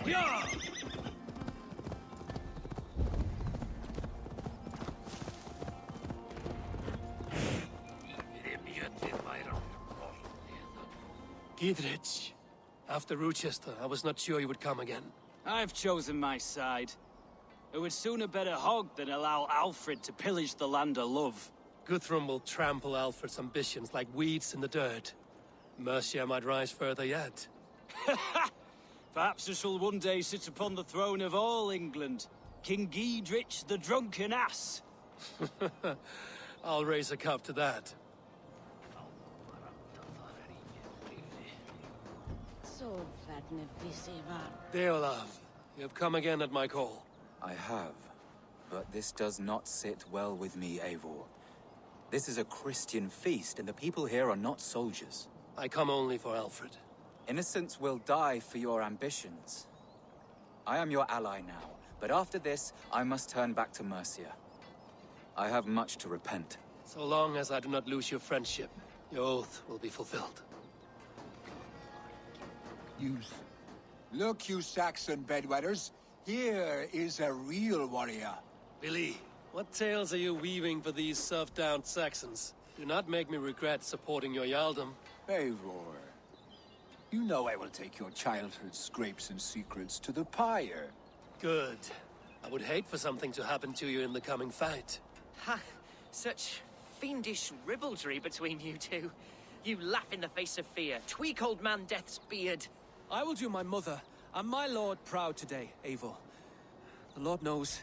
Yeah! Gidrich, after Rochester, I was not sure you would come again. I've chosen my side. It would sooner bet a hog than allow Alfred to pillage the land of love. Guthrum will trample Alfred's ambitions like weeds in the dirt. Mercia might rise further yet. Perhaps I shall one day sit upon the throne of all England. King Gidrich the drunken ass. I'll raise a cup to that. Deolav, you have come again at my call. I have, but this does not sit well with me, Eivor. This is a Christian feast, and the people here are not soldiers. I come only for Alfred. Innocents will die for your ambitions. I am your ally now, but after this, I must turn back to Mercia. I have much to repent. So long as I do not lose your friendship, your oath will be fulfilled. Youth. Look, you Saxon bedwetters. Here is a real warrior. Billy, what tales are you weaving for these serf-down Saxons? Do not make me regret supporting your Jarldom. Eivor. You know I will take your childhood scrapes and secrets to the pyre. Good. I would hate for something to happen to you in the coming fight. Ha! Such fiendish ribaldry between you two. You laugh in the face of fear, tweak old man Death's beard. I will do my mother and my lord proud today, Eivor. The Lord knows,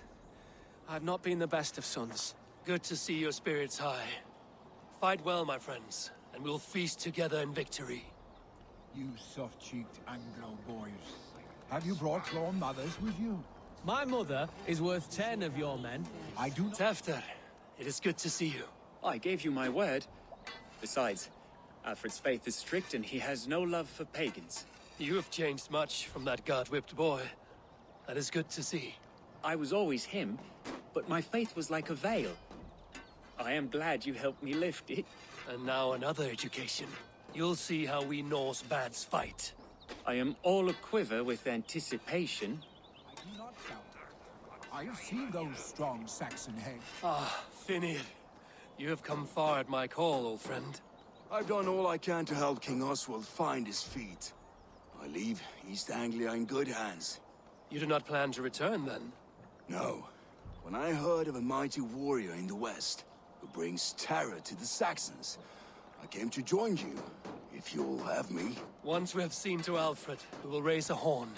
I have not been the best of sons. Good to see your spirits high. Fight well, my friends, and we'll feast together in victory. You soft-cheeked Anglo boys. Have you brought your mothers with you? My mother is worth 10 of your men. I do not... Tafter, it is good to see you. I gave you my word. Besides, Alfred's faith is strict and he has no love for pagans. You have changed much from that God-whipped boy. That is good to see. I was always him, but my faith was like a veil. I am glad you helped me lift it. And now another education. You'll see how we Norse bads fight. I am all aquiver with anticipation. I do not doubt it. I have seen those strong Saxon heads. Ah, Finir. You have come far at my call, old friend. I've done all I can to help King Oswald find his feet. I leave East Anglia in good hands. You do not plan to return, then? No. When I heard of a mighty warrior in the west, who brings terror to the Saxons, I came to join you, if you'll have me. Once we have seen to Alfred, we will raise a horn.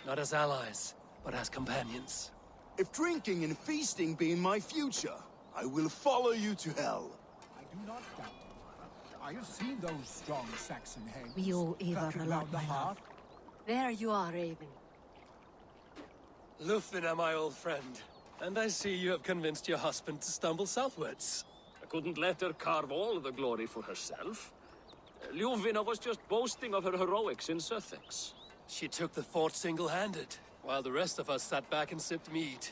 Not as allies, but as companions. If drinking and feasting be in my future, I will follow you to hell. I do not doubt it. I have seen those strong Saxon heads. We owe Eivor clucking a lot, round the my heart. love. There you are, Raven. Lufina, my old friend. And I see you have convinced your husband to stumble southwards. I couldn't let her carve all the glory for herself. Ljuvina was just boasting of her heroics in Sussex. She took the fort single-handed, while the rest of us sat back and sipped mead.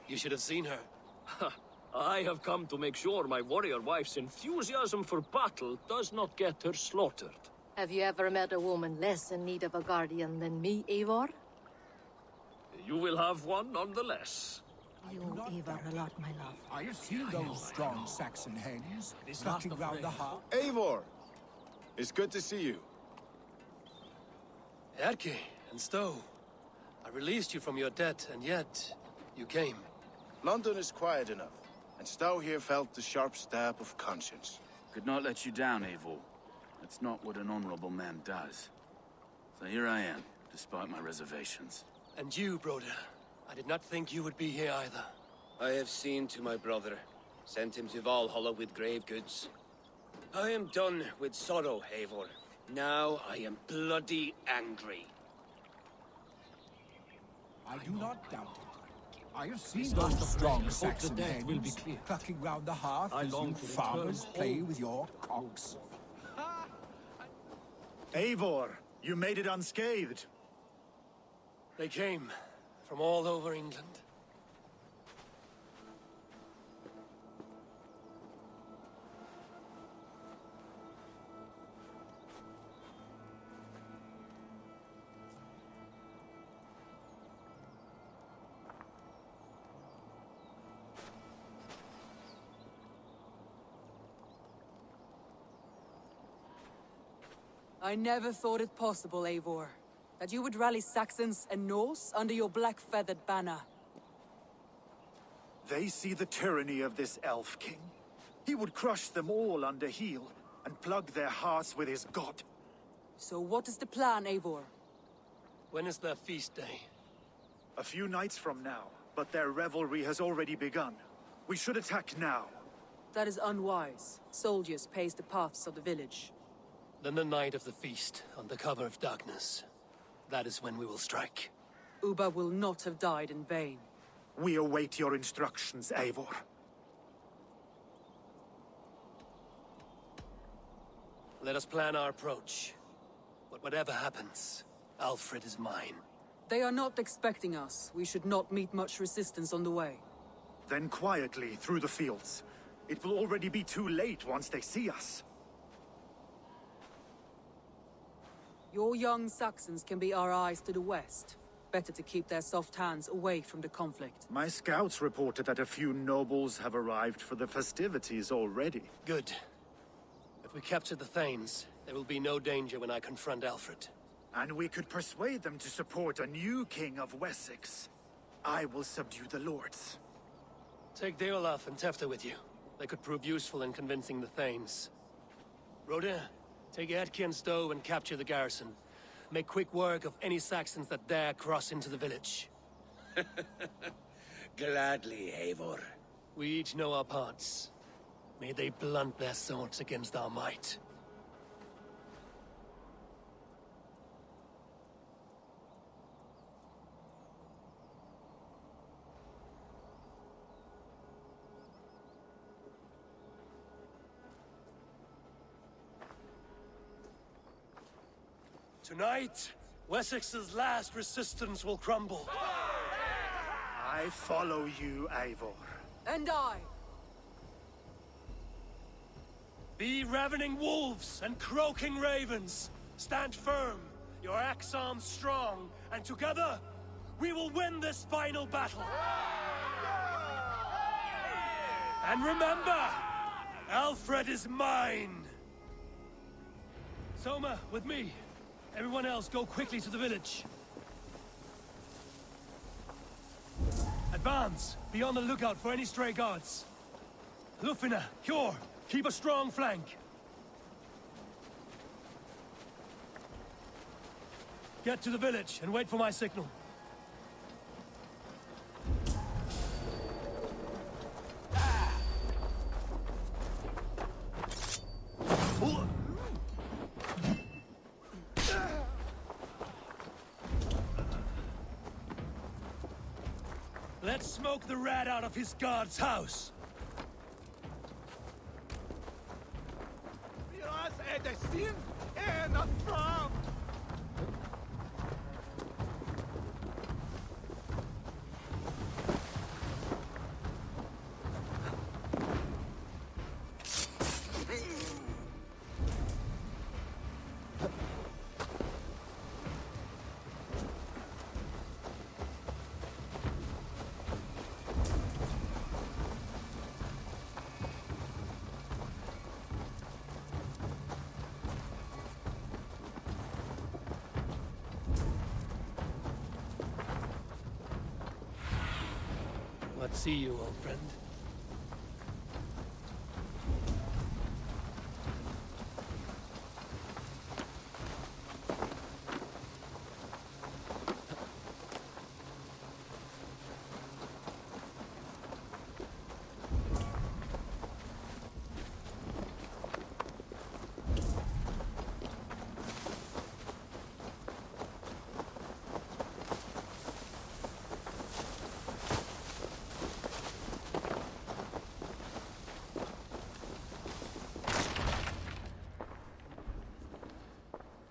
You should have seen her. I have come to make sure my warrior wife's enthusiasm for battle does not get her slaughtered. Have you ever met a woman less in need of a guardian than me, Eivor? You will have one nonetheless. You owe Eivor a lot, my love. I have seen those strong Saxon hens clucking round the heart. Eivor! It's good to see you. Erke and Stowe. I released you from your debt, and yet you came. London is quiet enough, and Stowe here felt the sharp stab of conscience. Could not let you down, Eivor. That's not what an honorable man does. So here I am, despite my reservations. And you, Broder. I did not think you would be here either. I have seen to my brother. Sent him to Valhalla with grave goods. I am done with sorrow, Eivor. Now I am bloody angry. I do not doubt it. I have seen those strong Saxon hens clucking round the hearth as you farmers play with your cocks. Eivor, you made it unscathed. They came from all over England. I never thought it possible, Eivor, that you would rally Saxons and Norse under your black-feathered banner. They see the tyranny of this elf king. He would crush them all under heel and plug their hearts with his god. So what is the plan, Eivor? When is their feast day? A few nights from now, but their revelry has already begun. We should attack now. That is unwise. Soldiers pace the paths of the village. Then the night of the feast, under cover of darkness. That is when we will strike. Uba will not have died in vain. We await your instructions, Eivor. Let us plan our approach. But whatever happens, Alfred is mine. They are not expecting us. We should not meet much resistance on the way. Then quietly through the fields. It will already be too late once they see us. Your young Saxons can be our eyes to the west. Better to keep their soft hands away from the conflict. My scouts reported that a few nobles have arrived for the festivities already. Good. If we capture the Thanes, there will be no danger when I confront Alfred. And we could persuade them to support a new king of Wessex. I will subdue the lords. Take Deolaf and Tefta with you. They could prove useful in convincing the Thanes. Rhoda, take Edki and Stowe and capture the garrison. Make quick work of any Saxons that dare cross into the village. Gladly, Eivor. We each know our parts. May they blunt their swords against our might. Tonight, Wessex's last resistance will crumble. I follow you, Eivor. And I. Be ravening wolves and croaking ravens. Stand firm, your axe arms strong, and together, we will win this final battle. And remember, Alfred is mine. Soma, with me. Everyone else, go quickly to the village. Advance. Be on the lookout for any stray guards. Lufina, Hjor, keep a strong flank. Get to the village and wait for my signal. Let's smoke the rat out of his guard's house. Let's see you, old friend.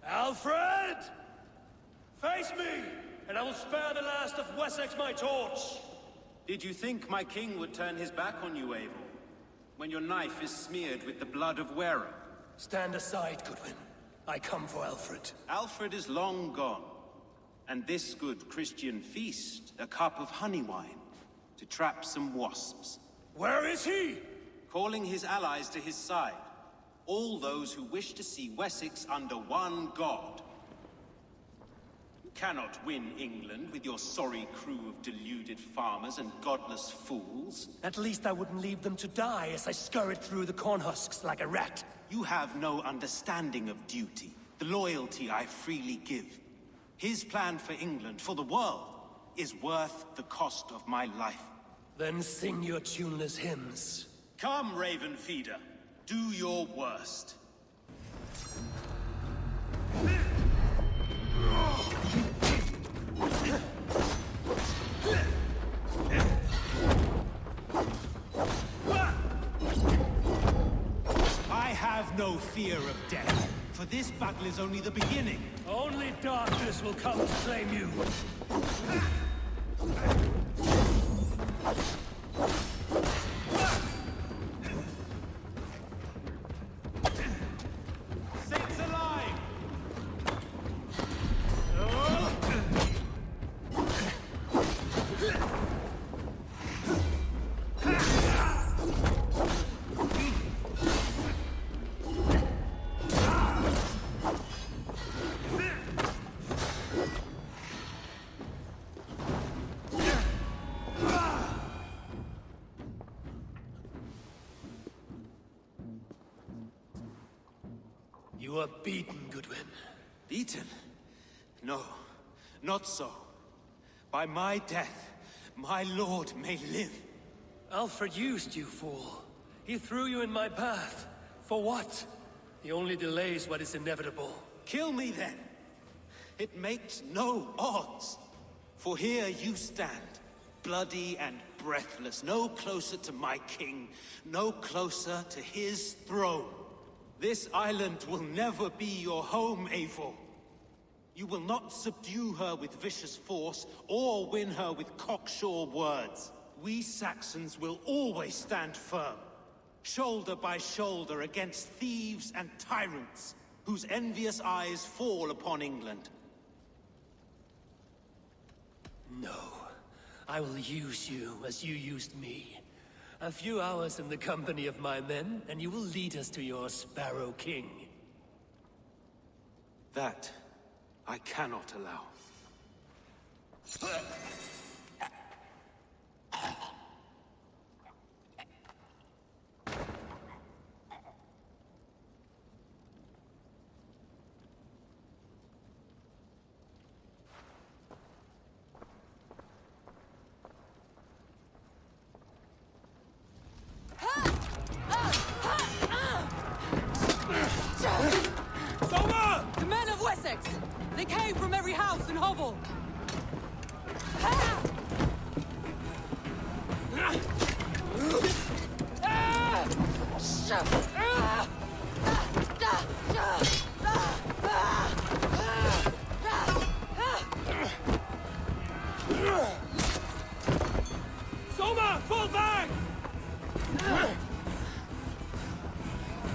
Alfred! Face me, and I will spare the last of Wessex my torch! Did you think my king would turn his back on you, Eivor? When your knife is smeared with the blood of wearer? Stand aside, Goodwin. I come for Alfred. Alfred is long gone. And this good Christian feast, a cup of honey wine, to trap some wasps. Where is he? Calling his allies to his side. All those who wish to see Wessex under one god. You cannot win England with your sorry crew of deluded farmers and godless fools. At least I wouldn't leave them to die as I scurried through the corn husks like a rat. You have no understanding of duty, the loyalty I freely give. His plan for England, for the world, is worth the cost of my life. Then sing your tuneless hymns. Come, Raven Feeder. Do your worst. I have no fear of death, for this battle is only the beginning. Only darkness will come to claim you. Saints alive! You are beaten, Goodwin. Beaten? No, not so. By my death, my lord may live. Alfred used you, fool. He threw you in my path. For what? He only delays what is inevitable. Kill me then. It makes no odds. For here you stand, bloody and breathless, no closer to my king, no closer to his throne. This island will never be your home, Eivor. You will not subdue her with vicious force, or win her with cocksure words. We Saxons will always stand firm, shoulder by shoulder against thieves and tyrants, whose envious eyes fall upon England. No. I will use you as you used me. A few hours in the company of my men, and you will lead us to your Sparrow King. That I cannot allow. The men of Wessex! They came from every house and hovel! Soma, fall back!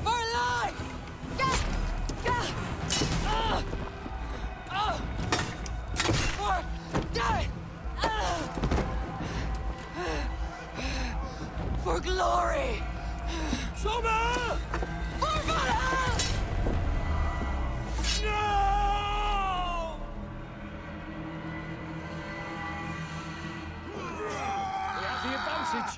For life! For death! For glory! Soma! For Valhalla! No! We have the advantage.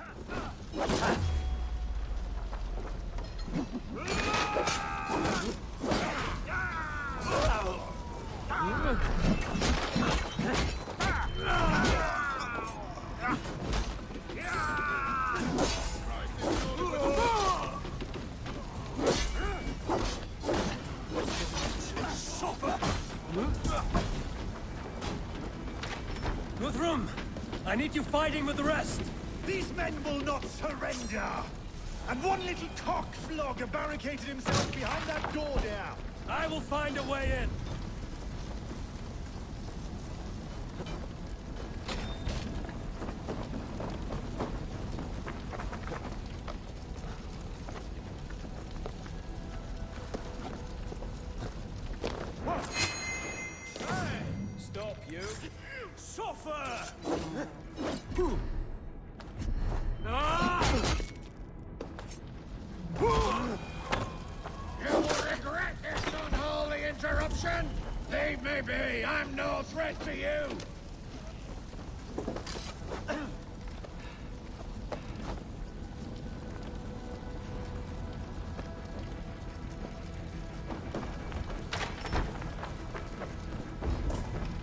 Guthrum, I need you fighting with the rest. These men will not surrender! And one little cockflogger barricaded himself behind that door there! I will find a way in. Stop, you. Suffer! be! I'm no threat to you!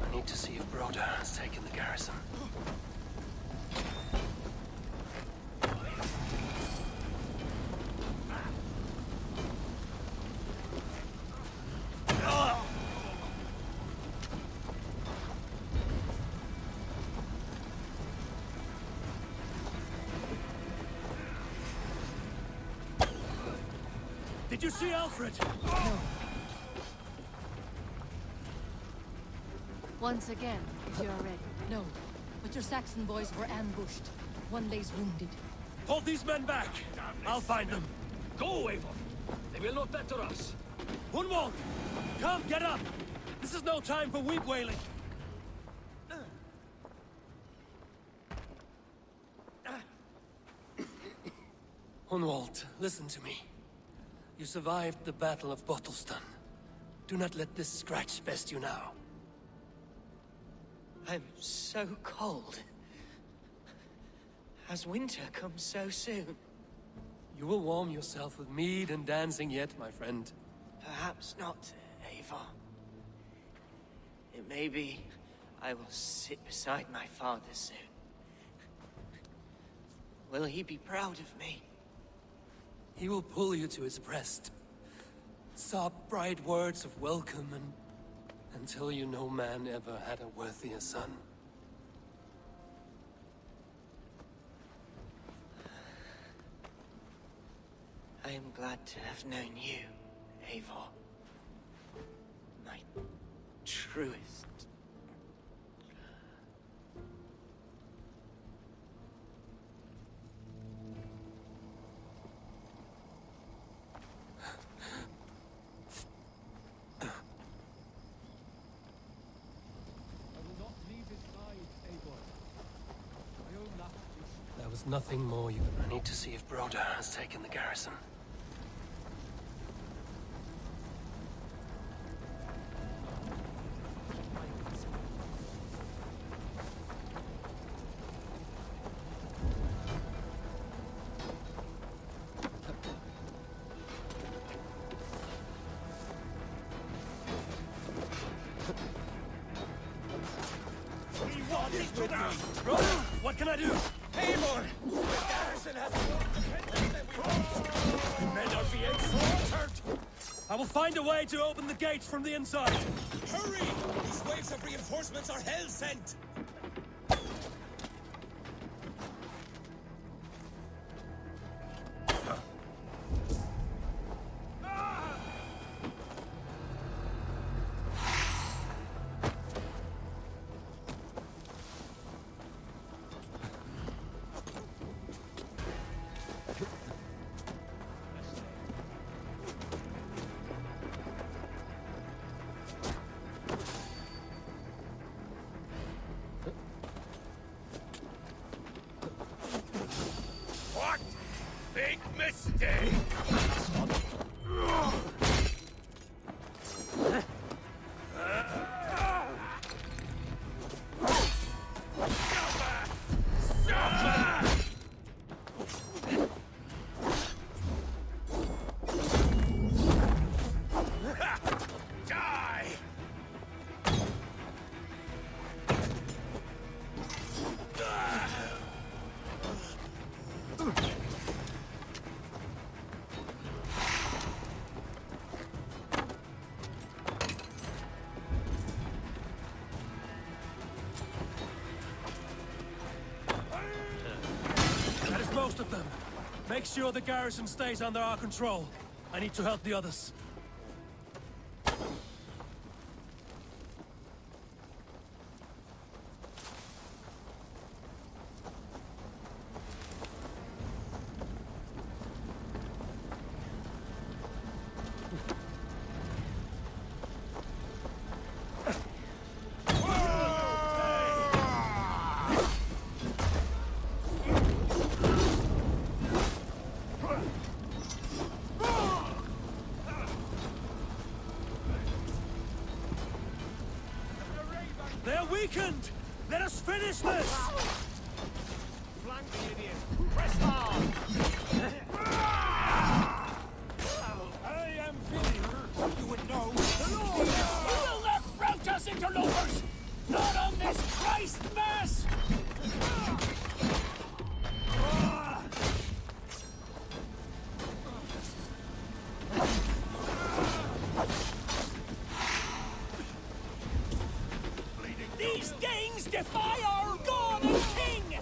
I need to see if Broda has taken the garrison. Did you see Alfred? No. Once again, if you're ready. No. But your Saxon boys were ambushed. One lays wounded. Hold these men back! I'll find them. Go, Eivor! They will not better us. Hunwald! Come, get up! This is no time for weep wailing. Hunwald, listen to me. You survived the Battle of Bottleston. Do not let this scratch best you now. I'm so cold. Has winter come so soon? You will warm yourself with mead and dancing yet, my friend. Perhaps not, Eivor. It may be I will sit beside my father soon. Will he be proud of me? He will pull you to his breast. Sob bright words of welcome until you no man ever had a worthier son. I am glad to have known you, Eivor. My truest. There was nothing more you... I need to see if Broda has taken the garrison. What can I do? Eivor! The garrison has more defenders than we want! Men are being slaughtered! I will find a way to open the gates from the inside! Hurry! These waves of reinforcements are hell-sent! What? Big mistake! That is most of them. Make sure the garrison stays under our control. I need to help the others. They're weakened! Let us finish this! Flank the idiot! Press hard! I am feeling. You would know. The Lord! You will not rout us interlopers! Not on this Christ Mass! These Danes defy our God and King!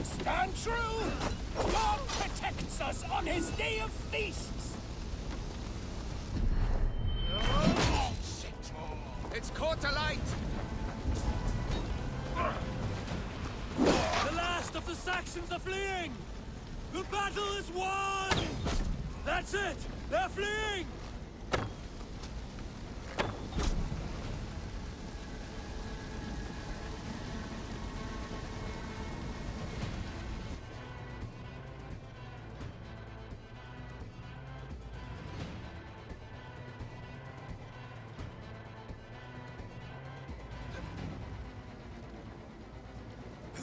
Stand true! God protects us on his day of feasts! Oh, shit! It's caught alight! The last of the Saxons are fleeing! The battle is won! That's it! They're fleeing!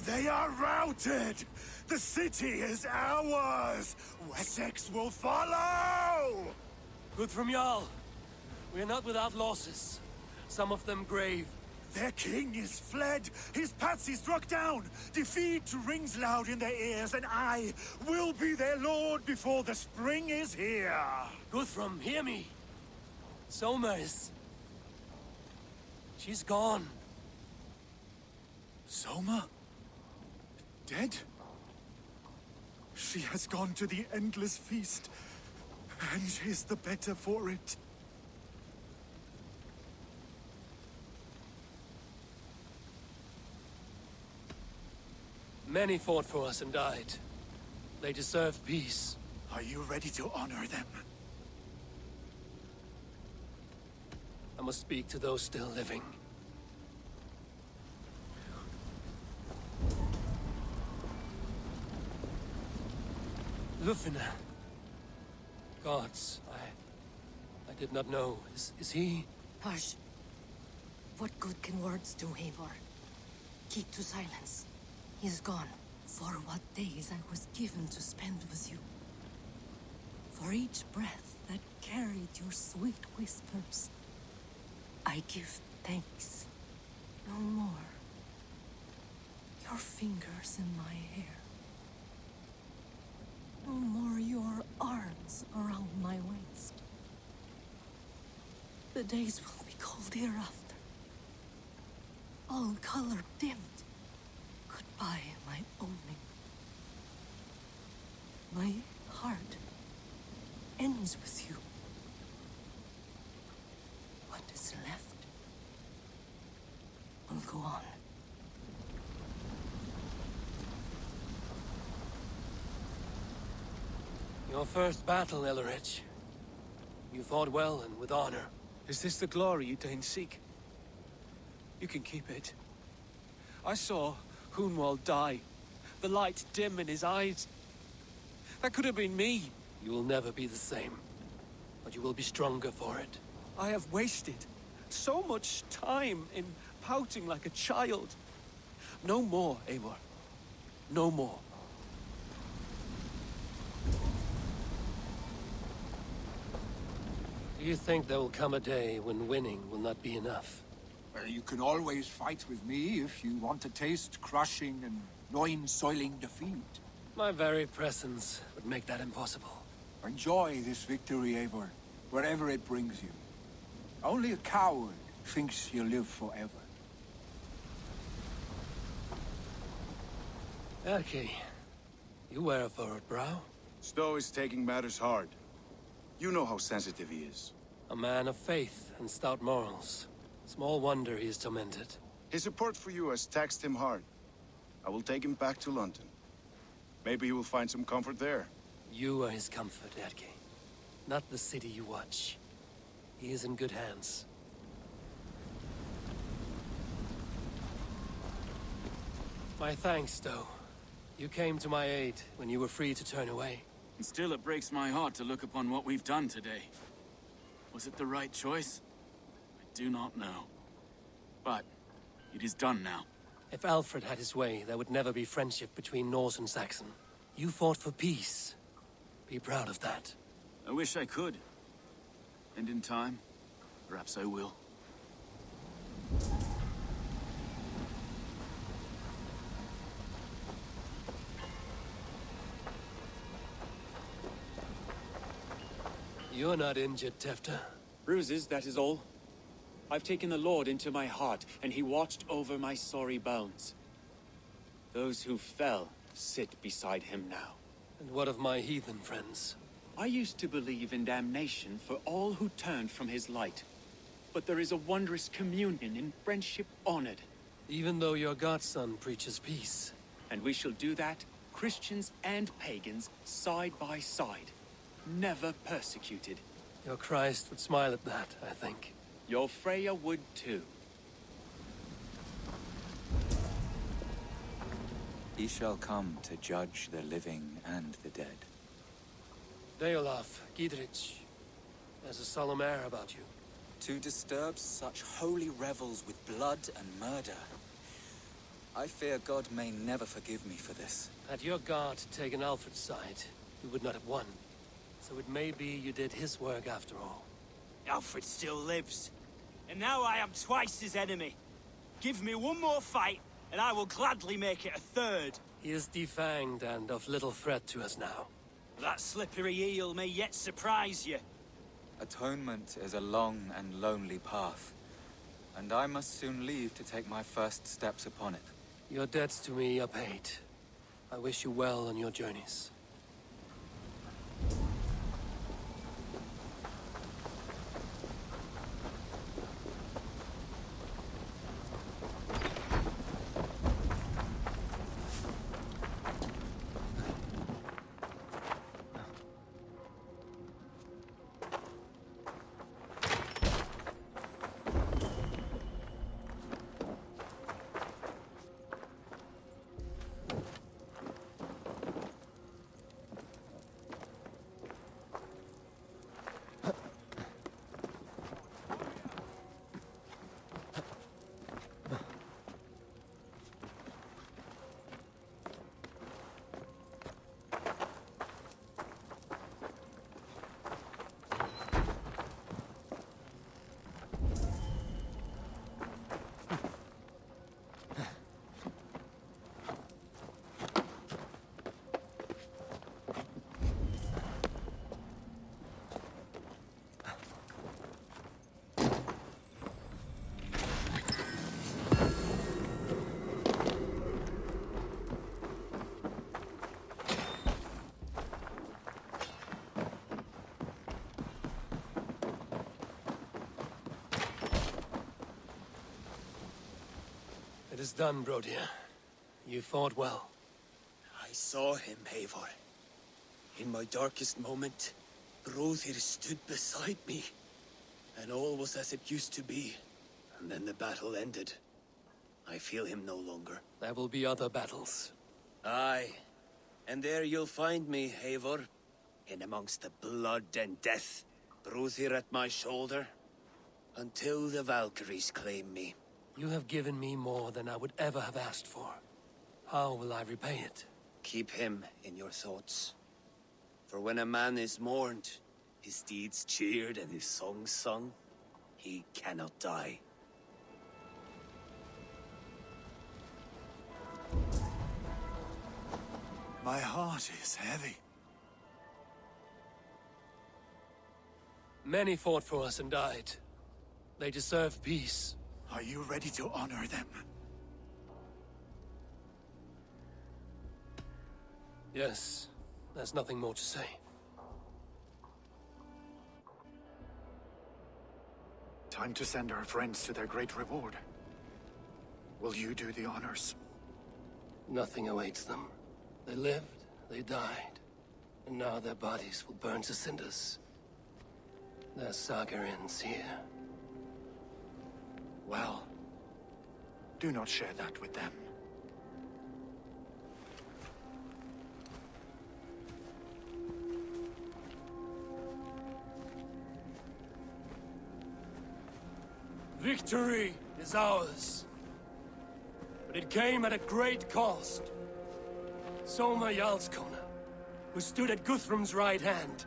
They are routed! The city is ours! Wessex will follow! Good from Jarl. We're not without losses. Some of them grave. Their king is fled! His patsy struck down! Defeat rings loud in their ears, and I will be their lord before the spring is here! Guthrum, hear me! Soma is... she's gone. Soma? Dead? She has gone to the endless feast, and is the better for it. Many fought for us and died. They deserve peace. Are you ready to honor them? I must speak to those still living. Lufina. Gods, I did not know. Is he... Hush. What good can words do, Eivor? Keep to silence. He's gone. For what days I was given to spend with you. For each breath that carried your sweet whispers. I give thanks. No more. Your fingers in my hair. No more your arms around my waist. The days will be cold hereafter. All color dimmed. Goodbye, my only. My heart ends with you. What is left will go on. Your first battle, Ellerich. You fought well and with honor. Is this the glory you deign seek? You can keep it. I saw Hunwald die. The light dim in his eyes. That could have been me. You will never be the same. But you will be stronger for it. I have wasted so much time in pouting like a child. No more, Eivor. No more. Do you think there will come a day when winning will not be enough? Well, you can always fight with me if you want to taste crushing and loin-soiling defeat. My very presence would make that impossible. Enjoy this victory, Eivor, wherever it brings you. Only a coward thinks he'll live forever. Erki, you wear a furrowed brow. Stowe is taking matters hard. You know how sensitive he is. A man of faith and stout morals. Small wonder he is tormented. His support for you has taxed him hard. I will take him back to London. Maybe he will find some comfort there. You are his comfort, Erki. Not the city you watch. He is in good hands. My thanks, Stowe. You came to my aid when you were free to turn away. And still it breaks my heart to look upon what we've done today. Was it the right choice? I do not know. But it is done now. If Alfred had his way, there would never be friendship between Norse and Saxon. You fought for peace. Be proud of that. I wish I could. And in time, perhaps I will. You're not injured, Tefta. Bruises, that is all. I've taken the Lord into my heart, and he watched over my sorry bones. Those who fell sit beside him now. And what of my heathen friends? I used to believe in damnation for all who turned from his light. But there is a wondrous communion in friendship honored. Even though your godson preaches peace. And we shall do that, Christians and pagans, side by side. Never persecuted. Your Christ would smile at that, I think. Your Freya would too. He shall come to judge the living and the dead. Deolaf, Gidrich, there's a solemn air about you. To disturb such holy revels with blood and murder. I fear God may never forgive me for this. Had your guard taken Alfred's side, you would not have won. So it may be you did his work after all. Alfred still lives. And now I am twice his enemy. Give me one more fight, and I will gladly make it a third. He is defanged and of little threat to us now. That slippery eel may yet surprise you. Atonement is a long and lonely path, and I must soon leave to take my first steps upon it. Your debts to me are paid. I wish you well on your journeys. It is done, Brodir. You fought well. I saw him, Eivor. In my darkest moment, Brodir stood beside me. And all was as it used to be. And then the battle ended. I feel him no longer. There will be other battles. Aye. And there you'll find me, Eivor. In amongst the blood and death. Brodir at my shoulder. Until the Valkyries claim me. You have given me more than I would ever have asked for. How will I repay it? Keep him in your thoughts. For when a man is mourned, his deeds cheered and his songs sung, he cannot die. My heart is heavy. Many fought for us and died. They deserve peace. Are you ready to honor them? Yes. There's nothing more to say. Time to send our friends to their great reward. Will you do the honors? Nothing awaits them. They lived, they died, and now their bodies will burn to cinders. Their saga ends here. Well, do not share that with them. Victory is ours. But it came at a great cost. Soma Jarlskona, who stood at Guthrum's right hand.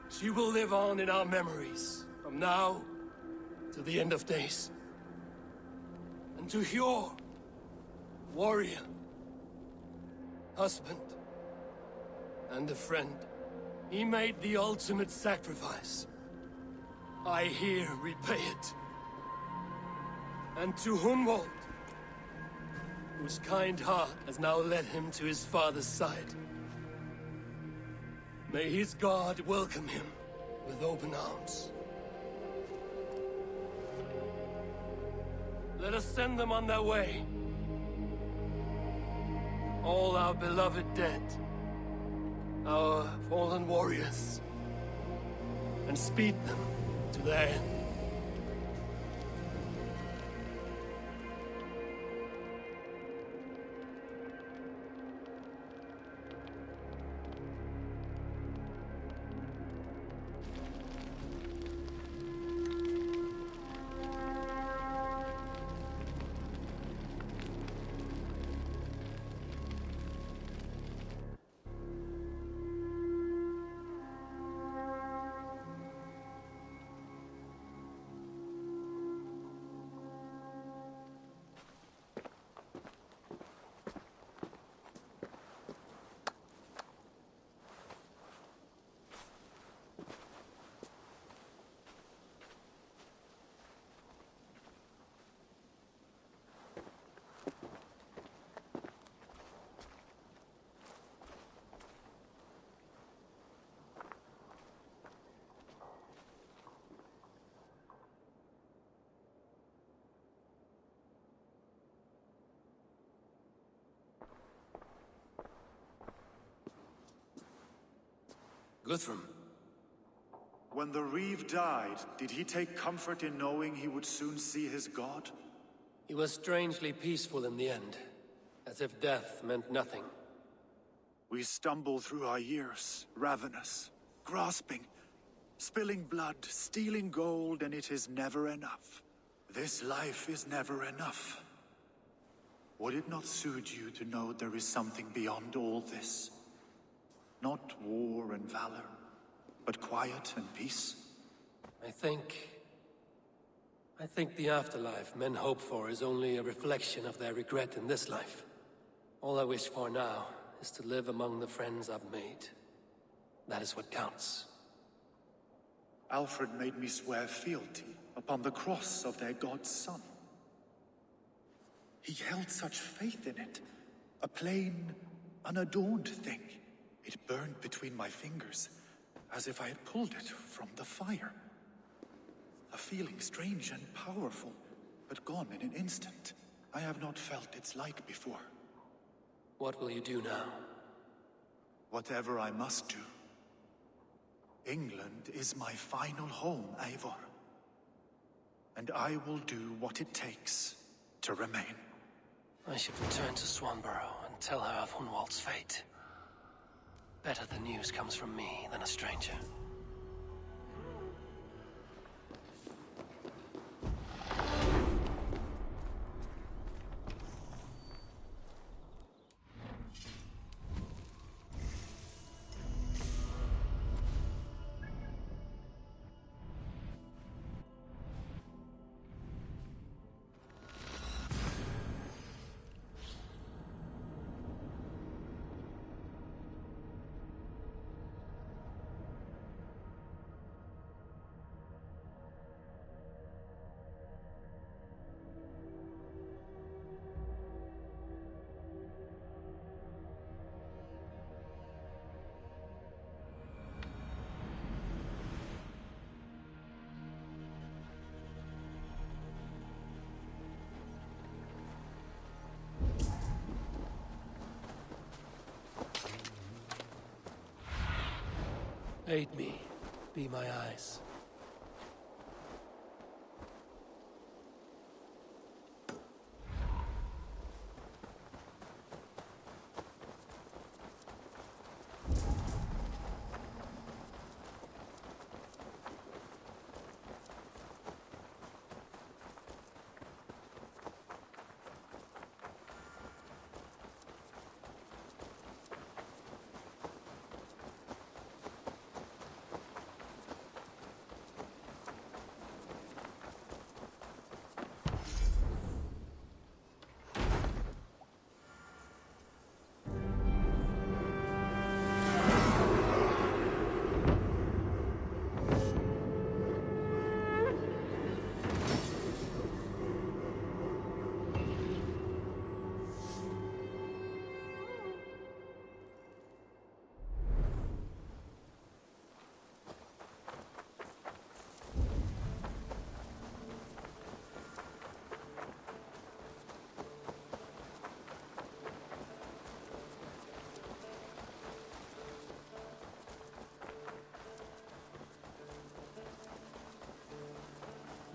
She will live on in our memories, from now to the end of days. And to Hjor, warrior, husband, and a friend. He made the ultimate sacrifice. I here repay it. And to Hunwald, whose kind heart has now led him to his father's side. May his God welcome him with open arms. Let us send them on their way. All our beloved dead, our fallen warriors, and speed them to their end. Guthrum. When the Reeve died, did he take comfort in knowing he would soon see his god? He was strangely peaceful in the end, as if death meant nothing. We stumble through our years, ravenous, grasping, spilling blood, stealing gold, and it is never enough. This life is never enough. Would it not soothe you to know there is something beyond all this? Not war and valor, but quiet and peace? I think the afterlife men hope for is only a reflection of their regret in this life. All I wish for now is to live among the friends I've made. That is what counts. Alfred made me swear fealty upon the cross of their god's son. He held such faith in it, a plain, unadorned thing. It burned between my fingers, as if I had pulled it from the fire. A feeling strange and powerful, but gone in an instant. I have not felt its like before. What will you do now? Whatever I must do. England is my final home, Eivor. And I will do what it takes to remain. I should return to Swanborough and tell her of Hunwald's fate. Better the news comes from me than a stranger. Aid me. Be my eyes.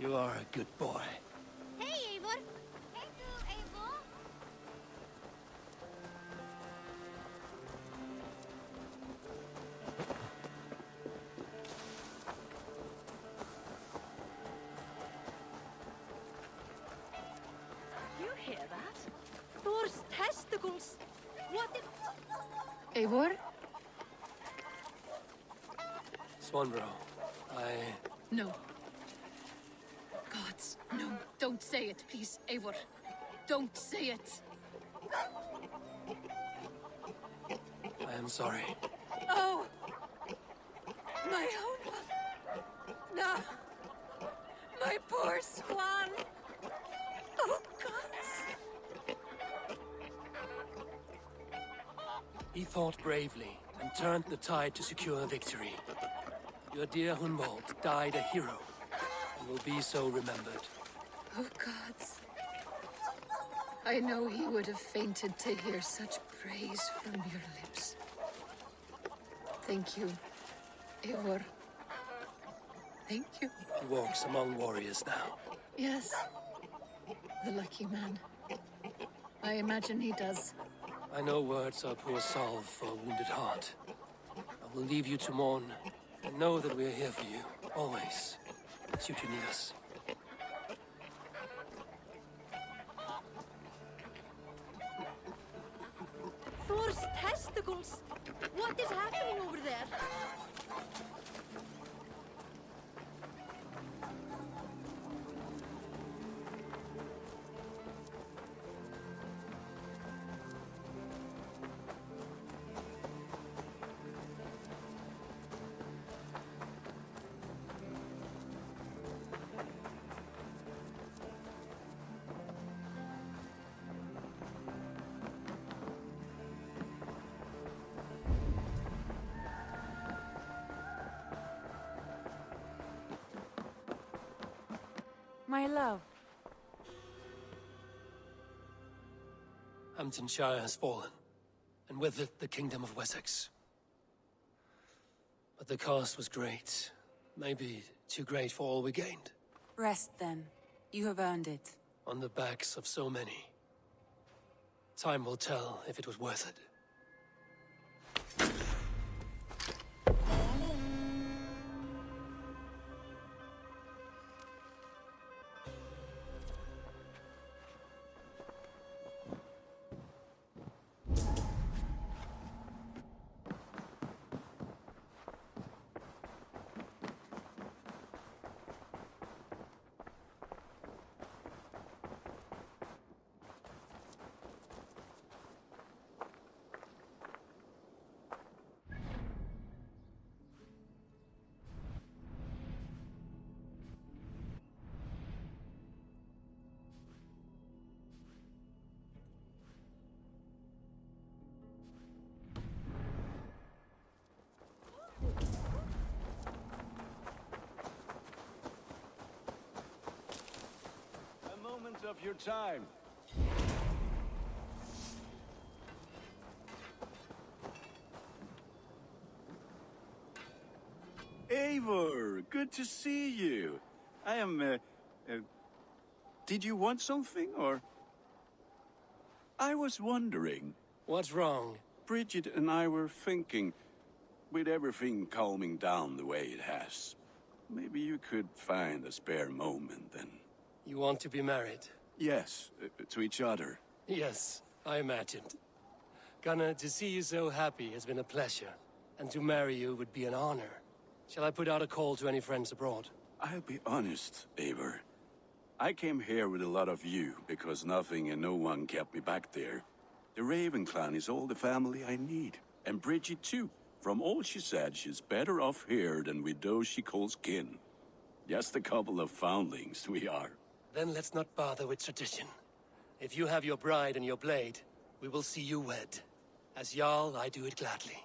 You are a good boy. Hey, Eivor! Hey, du, Eivor! You hear that? Thor's testicles! What did... Eivor? Swanbro, No. Gods, no. Don't say it, please, Eivor. Don't say it. I am sorry. Oh! My own one! No! My poor swan! Oh, gods! He fought bravely and turned the tide to secure victory. Your dear Hunwald died a hero and will be so remembered. Oh, gods. I know he would have fainted to hear such praise from your lips. Thank you, Eivor. Thank you. He walks among warriors now. Yes. The lucky man. I imagine he does. I know words are poor salve for a wounded heart. I will leave you to mourn, and know that we are here for you, always, should you need us. Thor's testicles! What is happening over there? My love. Hamptonshire has fallen, and with it the Kingdom of Wessex. But the cost was great. Maybe too great for all we gained. Rest then. You have earned it. On the backs of so many. Time will tell if it was worth it. Of your time. Eivor, good to see you. I am, did you want something, or? I was wondering. What's wrong? Bridget and I were thinking, with everything calming down the way it has, maybe you could find a spare moment and... You want to be married? Yes, to each other. Yes, I imagined. Gunnar, to see you so happy has been a pleasure. And to marry you would be an honor. Shall I put out a call to any friends abroad? I'll be honest, Eivor. I came here with a lot of you, because nothing and no one kept me back there. The Raven clan is all the family I need. And Bridget too. From all she said, she's better off here than with those she calls kin. Just a couple of foundlings we are. Then let's not bother with tradition. If you have your bride and your blade, we will see you wed. As Jarl, I do it gladly.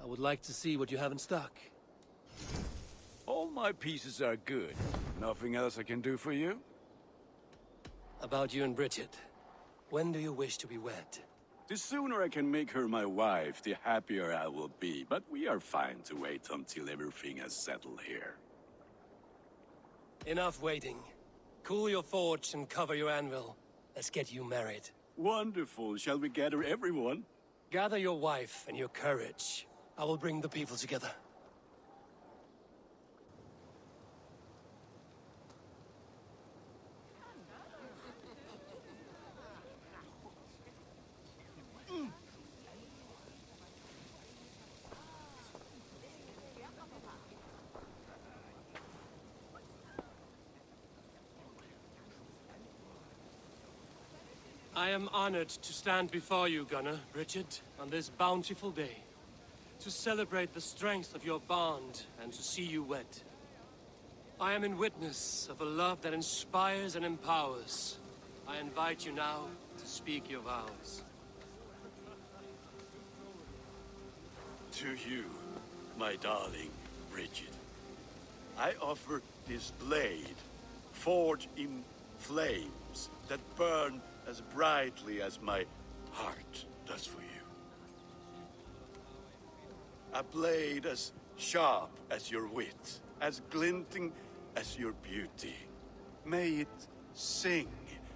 I would like to see what you have in stock. All my pieces are good. Nothing else I can do for you? About you and Bridget. When do you wish to be wed? The sooner I can make her my wife, the happier I will be. But we are fine to wait until everything has settled here. Enough waiting. Cool your forge and cover your anvil. Let's get you married. Wonderful. Shall we gather everyone? Gather your wife and your courage. I will bring the people together. I am honored to stand before you, Gunnar, Richard, on this bountiful day, to celebrate the strength of your bond and to see you wed. I am in witness of a love that inspires and empowers. I invite you now to speak your vows. To you, my darling Bridget, I offer this blade, forged in flames that burn as brightly as my heart does for you. A blade as sharp as your wit, as glinting as your beauty. May it sing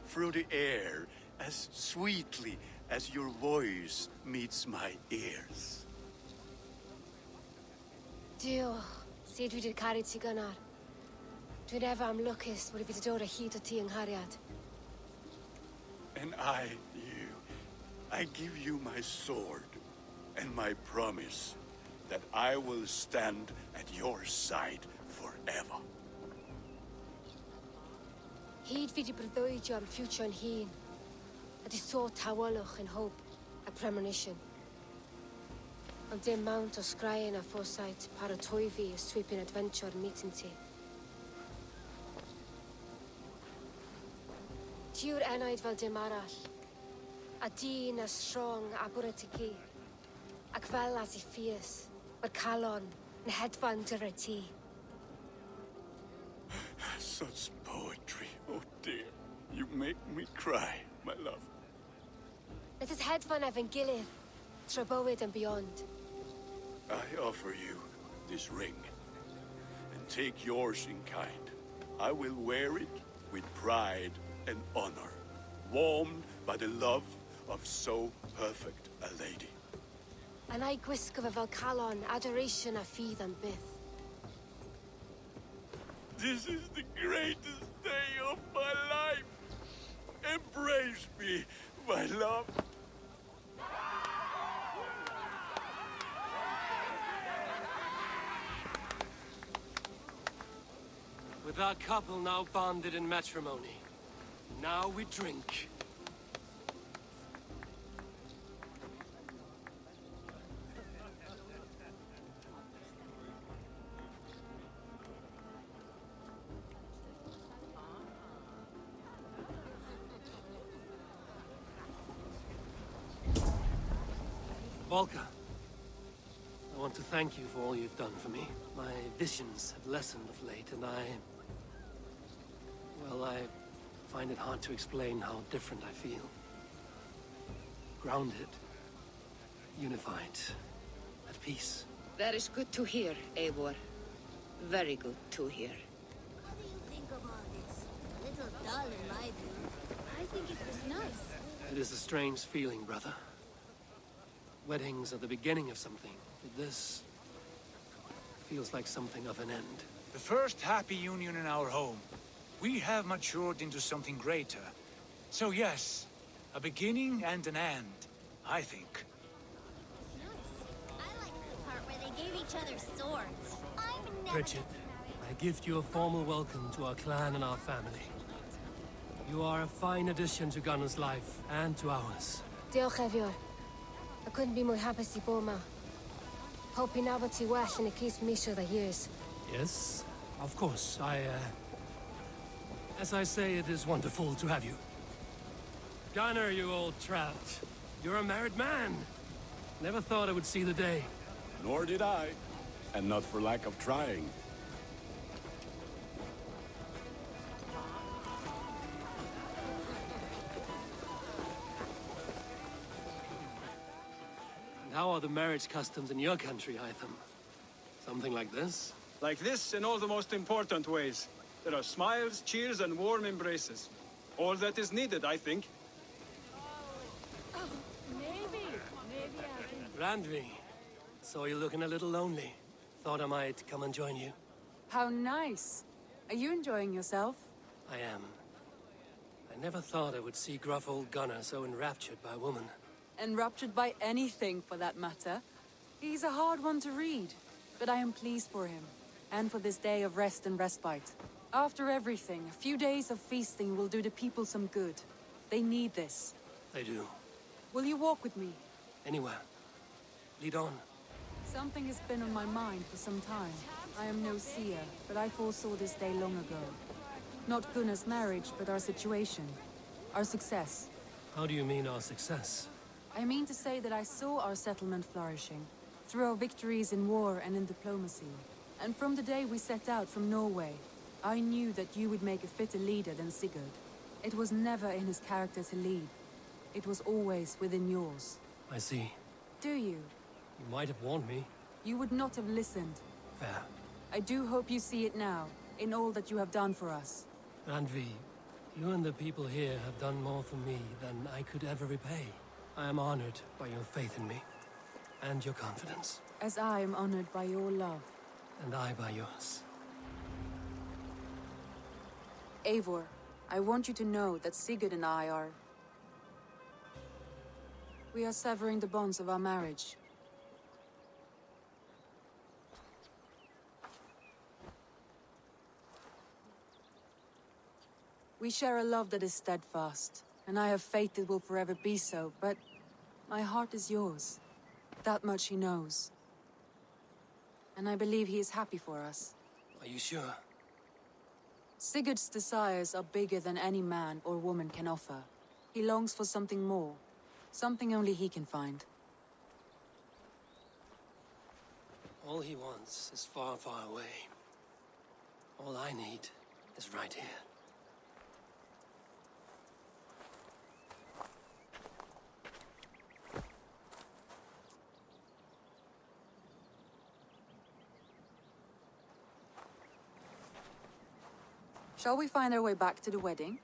through the air as sweetly as your voice meets my ears. Dio, see we did carry Gunnar. Dwi'n ever am lwcus bod I fi dod o hyd o ti yng nghariad. And I give you my sword and my promise that I will stand at your side forever. Hyd fi di breuddwydio am future yn hun, a di so tawalwch yn hope a premonition. Ond dim mount o sgraen a foresight paratoi fi a sweeping adventure meeting ti. Tiw'r enaid fel dim arall, a dyn as strong a bwrdd ti, ac fel as I fierce, mae'r calon yn hedfan dyr y ti. Such poetry, oh dear. You make me cry, my love. Let us hedfan efo'n gilydd, tra bywyd and beyond. I offer you this ring, and take yours in kind. I will wear it with pride and honor, warmed by the love of so perfect a lady. And I gwisgo fe fel calon, adoration a ffydd am byth. This is the greatest day of my life. Embrace me, my love. With our couple now bonded in matrimony, now we drink. Volker, I want to thank you for all you've done for me. My visions have lessened of late, and well, I find it hard to explain how different I feel. Grounded, unified, at peace. That is good to hear, Eivor. Very good to hear. What do you think of all this? A little dull in my view. I think it was nice. It is a strange feeling, brother. Weddings are the beginning of something, but this feels like something of an end. The first happy union in our home. We have matured into something greater. So yes, a beginning and an end, I think. I like the part where they gave each other swords. I'm never... Bridget, I gift you a formal welcome to our clan and our family. You are a fine addition to Gunnar's life and to ours. Diolch, Eivor. I couldn't be more happy to be ma. Hoping now ti well in a case misha the years. Yes, of course. As I say, it is wonderful to have you. Gunnar, you old trout. You're a married man. Never thought I would see the day. Nor did I. And not for lack of trying. And how are the marriage customs in your country, Hytham? Something like this? Like this in all the most important ways. There are smiles, cheers, and warm embraces. All that is needed, I think. Maybe Randvi, saw you looking a little lonely. Thought I might come and join you. How nice. Are you enjoying yourself? I am. I never thought I would see gruff old Gunnar so enraptured by a woman. Enraptured by anything, for that matter. He's a hard one to read, but I am pleased for him, and for this day of rest and respite. After everything, a few days of feasting will do the people some good. They need this. They do. Will you walk with me? Anywhere. Lead on. Something has been on my mind for some time. I am no seer, but I foresaw this day long ago. Not Gunnar's marriage, but our situation. Our success. How do you mean our success? I mean to say that I saw our settlement flourishing, through our victories in war and in diplomacy. And from the day we set out from Norway, I knew that you would make a fitter leader than Sigurd. It was never in his character to lead. It was always within yours. I see. Do you? You might have warned me. You would not have listened. Fair. I do hope you see it now, in all that you have done for us. Randvi, you and the people here have done more for me than I could ever repay. I am honored by your faith in me, and your confidence. As I am honored by your love. And I by yours. Eivor, I want you to know that Sigurd and I are... We are severing the bonds of our marriage. We share a love that is steadfast, and I have faith it will forever be so, but my heart is yours. That much he knows. And I believe he is happy for us. Are you sure? Sigurd's desires are bigger than any man or woman can offer. He longs for something more, something only he can find. All he wants is far, far away. All I need is right here. Shall we find our way back to the wedding?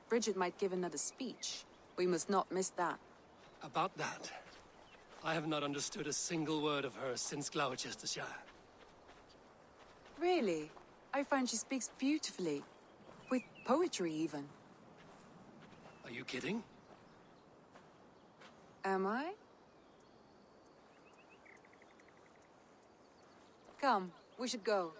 Bridget might give another speech. We must not miss that. About that, I have not understood a single word of hers since Gloucestershire. Really? I find she speaks beautifully. With poetry, even. Are you kidding? Am I? Come, we should go.